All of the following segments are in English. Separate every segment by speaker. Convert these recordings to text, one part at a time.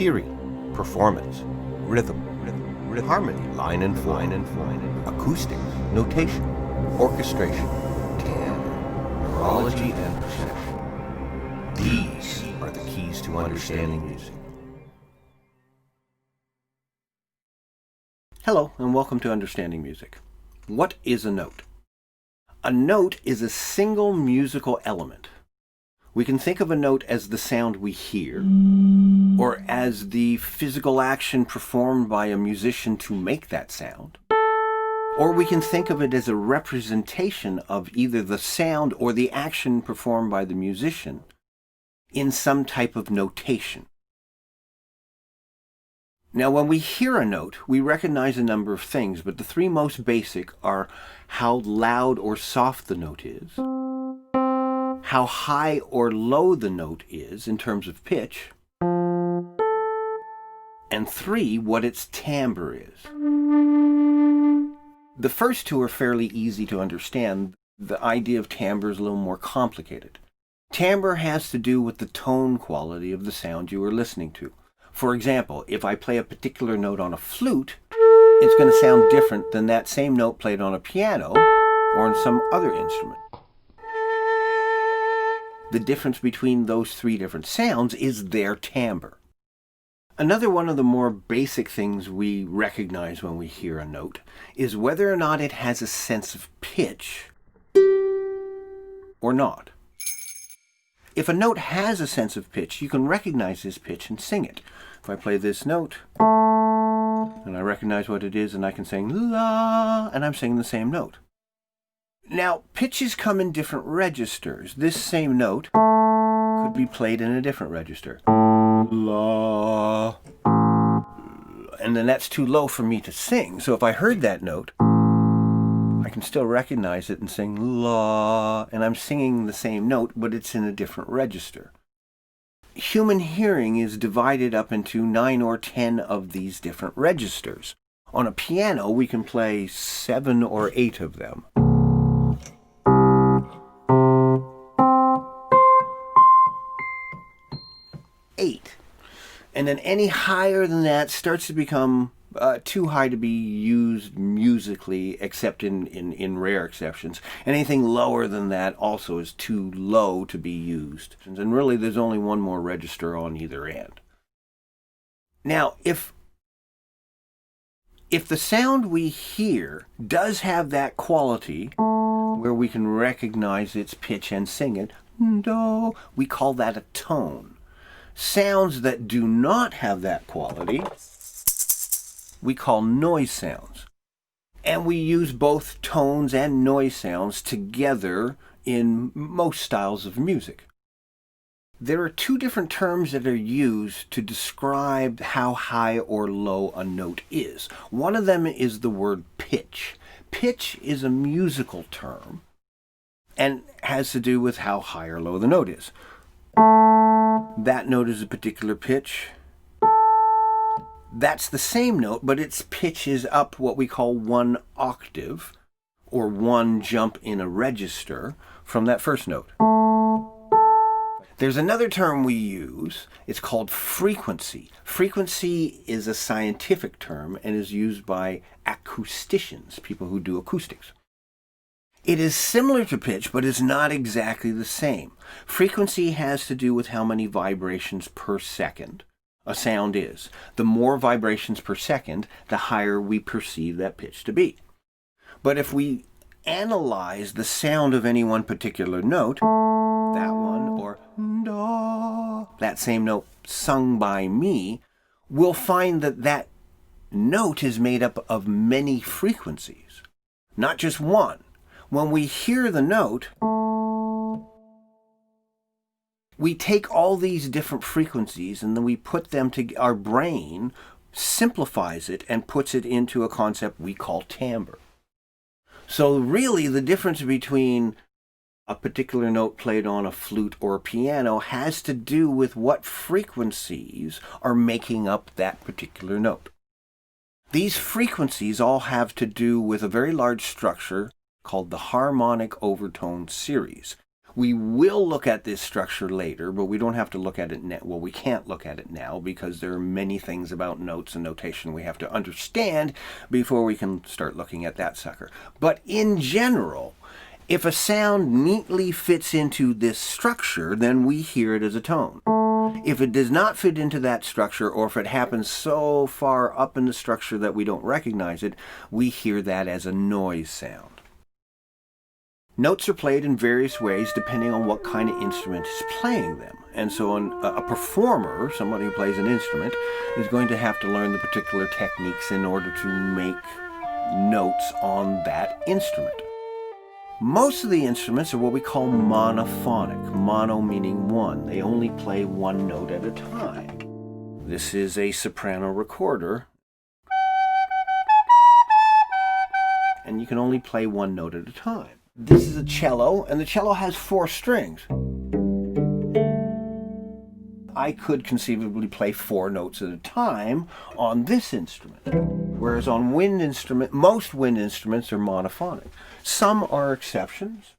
Speaker 1: theory, performance, rhythm, harmony, line and form, acoustics, notation, orchestration, timbre, neurology, and perception. These are the keys to understanding music.
Speaker 2: Hello, and welcome to Understanding Music. What is a note? A note is a single musical element. We can think of a note as the sound we hear, or as the physical action performed by a musician to make that sound. Or we can think of it as a representation of either the sound or the action performed by the musician in some type of notation. Now, when we hear a note, we recognize a number of things, but the three most basic are how loud or soft the note is, how high or low the note is in terms of pitch, and three, what its timbre is. The first two are fairly easy to understand. The idea of timbre is a little more complicated. Timbre has to do with the tone quality of the sound you are listening to. For example, if I play a particular note on a flute, it's going to sound different than that same note played on a piano or on some other instrument. The difference between those three different sounds is their timbre. Another one of the more basic things we recognize when we hear a note is whether or not it has a sense of pitch or not. If a note has a sense of pitch, you can recognize this pitch and sing it. If I play this note, and I recognize what it is, and I can sing la, and I'm singing the same note. Now, pitches come in different registers. This same note could be played in a different register. La. And then that's too low for me to sing. So if I heard that note, I can still recognize it and sing la, and I'm singing the same note, but it's in a different register. Human hearing is divided up into 9 or 10 of these different registers. On a piano, we can play 7 or 8 of them. And then any higher than that starts to become too high to be used musically, except in rare exceptions. Anything lower than that also is too low to be used. And really, there's only one more register on either end. Now, if the sound we hear does have that quality where we can recognize its pitch and sing it, do, we call that a tone. Sounds that do not have that quality, we call noise sounds. And we use both tones and noise sounds together in most styles of music. There are two different terms that are used to describe how high or low a note is. One of them is the word pitch. Pitch is a musical term and has to do with how high or low the note is. That note is a particular pitch. That's the same note, but its pitch is up what we call 1 octave, or 1 jump in a register from that first note. There's another term we use. It's called frequency. Frequency is a scientific term and is used by acousticians, people who do acoustics. It is similar to pitch, but is not exactly the same. Frequency has to do with how many vibrations per second a sound is. The more vibrations per second, the higher we perceive that pitch to be. But if we analyze the sound of any one particular note, that one, or da, that same note sung by me, we'll find that that note is made up of many frequencies, not just one. When we hear the note, we take all these different frequencies and then we put them to our brain, simplifies it and puts it into a concept we call timbre. So really the difference between a particular note played on a flute or a piano has to do with what frequencies are making up that particular note. These frequencies all have to do with a very large structure called the harmonic overtone series, We will look at this structure later, but we don't have to look at it now. Well, we can't look at it now because there are many things about notes and notation we have to understand before we can start looking at that sucker. But in general, if a sound neatly fits into this structure, then we hear it as a tone. If it does not fit into that structure, or if it happens so far up in the structure that we don't recognize it, we hear that as a noise sound. Notes are played in various ways depending on what kind of instrument is playing them. And so a performer, somebody who plays an instrument, is going to have to learn the particular techniques in order to make notes on that instrument. Most of the instruments are what we call monophonic. Mono meaning one. They only play one note at a time. This is a soprano recorder. And you can only play one note at a time. This is a cello, and the cello has 4 strings. I could conceivably play 4 notes at a time on this instrument. Whereas on most wind instruments are monophonic. Some are exceptions.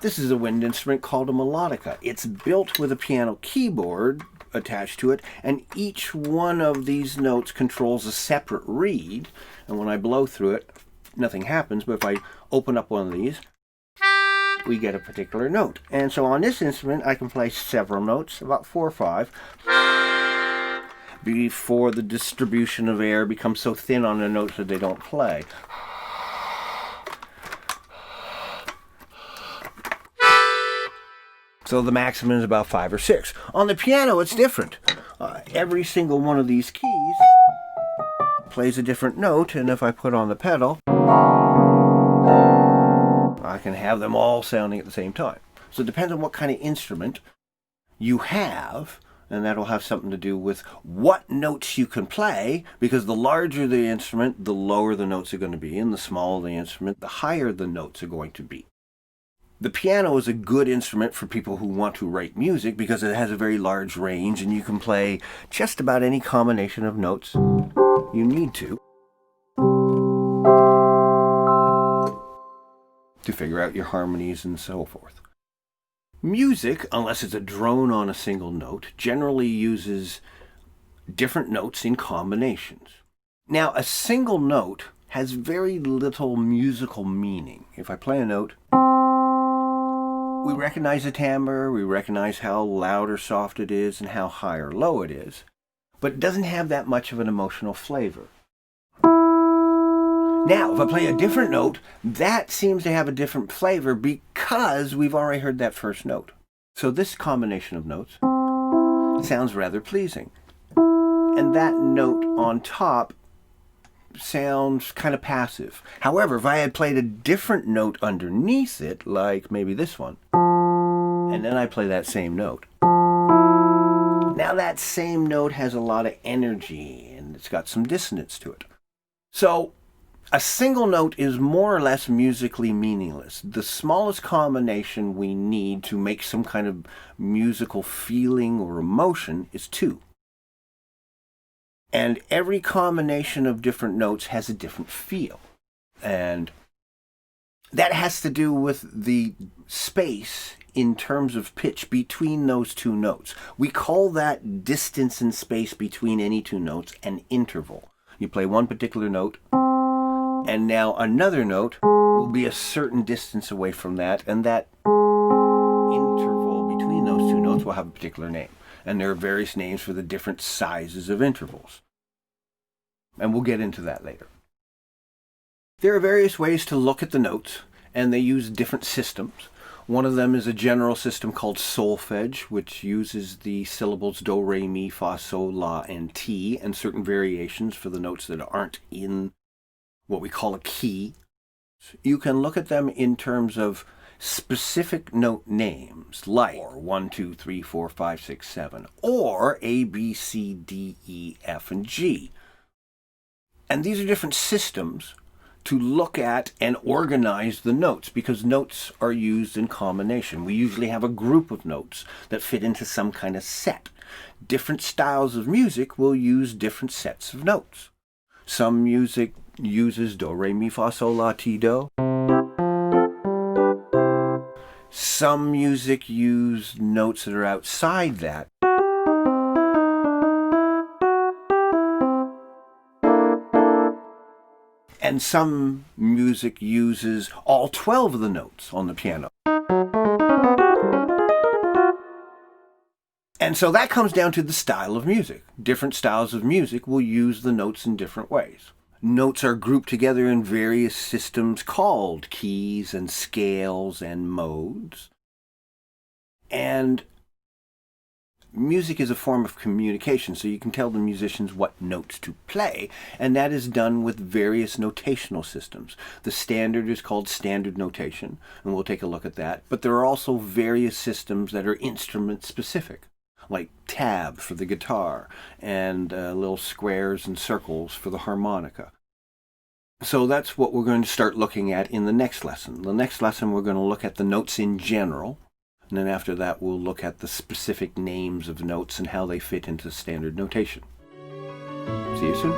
Speaker 2: This is a wind instrument called a melodica. It's built with a piano keyboard attached to it, and each one of these notes controls a separate reed. And when I blow through it, nothing happens, but if I open up one of these, we get a particular note. And so on this instrument, I can play several notes, about 4 or 5, before the distribution of air becomes so thin on the notes that they don't play. So the maximum is about 5 or 6. On the piano, it's different. Every single one of these keys plays a different note, and if I put on the pedal, I can have them all sounding at the same time. So it depends on what kind of instrument you have, and that'll have something to do with what notes you can play, because the larger the instrument, the lower the notes are going to be, and the smaller the instrument, the higher the notes are going to be. The piano is a good instrument for people who want to write music because it has a very large range, and you can play just about any combination of notes you need to figure out your harmonies and so forth. Music, unless it's a drone on a single note, generally uses different notes in combinations. Now, a single note has very little musical meaning. If I play a note, we recognize the timbre, we recognize how loud or soft it is, and how high or low it is, but it doesn't have that much of an emotional flavor. Now, if I play a different note, that seems to have a different flavor because we've already heard that first note. So this combination of notes sounds rather pleasing. And that note on top sounds kind of passive. However, if I had played a different note underneath it, like maybe this one, and then I play that same note, now that same note has a lot of energy and it's got some dissonance to it. So a single note is more or less musically meaningless. The smallest combination we need to make some kind of musical feeling or emotion is 2. And every combination of different notes has a different feel. And that has to do with the space in terms of pitch between those 2 notes. We call that distance and space between any 2 notes an interval. You play one particular note, and now another note will be a certain distance away from that, and that interval between those 2 notes will have a particular name. And there are various names for the different sizes of intervals. And we'll get into that later. There are various ways to look at the notes, and they use different systems. One of them is a general system called solfege, which uses the syllables do, re, mi, fa, sol, la, and ti, and certain variations for the notes that aren't in what we call a key. You can look at them in terms of specific note names, like 1, 2, 3, 4, 5, 6, 7, or A, B, C, D, E, F, and G. And these are different systems to look at and organize the notes, because notes are used in combination. We usually have a group of notes that fit into some kind of set. Different styles of music will use different sets of notes. Some music uses do, re, mi, fa, sol, la, ti, do. Some music use notes that are outside that. And some music uses all 12 of the notes on the piano. And so that comes down to the style of music. Different styles of music will use the notes in different ways. Notes are grouped together in various systems called keys and scales and modes. And music is a form of communication, so you can tell the musicians what notes to play, and that is done with various notational systems. The standard is called standard notation, and we'll take a look at that. But there are also various systems that are instrument-specific, like tab for the guitar, and little squares and circles for the harmonica. So that's what we're going to start looking at in the next lesson. The next lesson we're going to look at the notes in general, and then after that we'll look at the specific names of notes and how they fit into standard notation. See you soon.